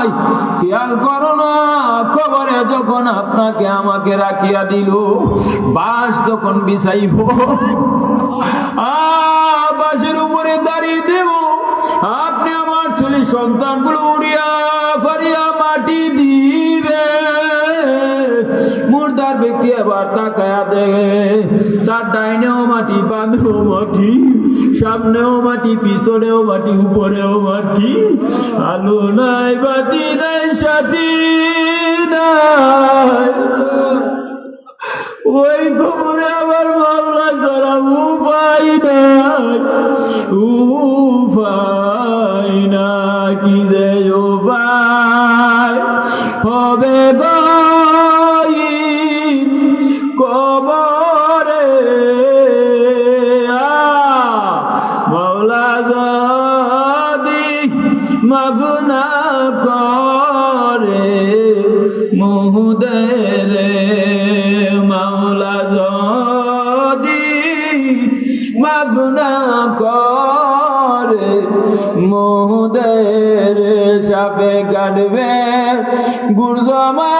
নাই, খেয়াল করো না কবরে যখন আপনাকে আমাকে রাখিয়া দিল, বাঁশ যখন বিছাইব, বাঁশের উপরে দাঁড়িয়ে দেব, আপনি আমার ছেলে সন্তানগুলো উড়িয়া ফারিয়া মাটি দিবে। মুর্দার ব্যক্তি এবার তাকায়া দেখে তার ডাইনেও মাটি, বামেও মাটি, সামনেও মাটি, পিছনেও মাটি, উপরেও মাটি, আলো নাই, বাতি নাই, সাথী নাই। ওই কবরে আমার মামলা ছাড়া উপায় নাই, উপায় না, কি যে উপায় হবে কবরে। মাওলা যদি মাফ না করে মুহদের, মাওলা যদি মাফ না করে মুহদের, সাপে কাটবে গুরজমা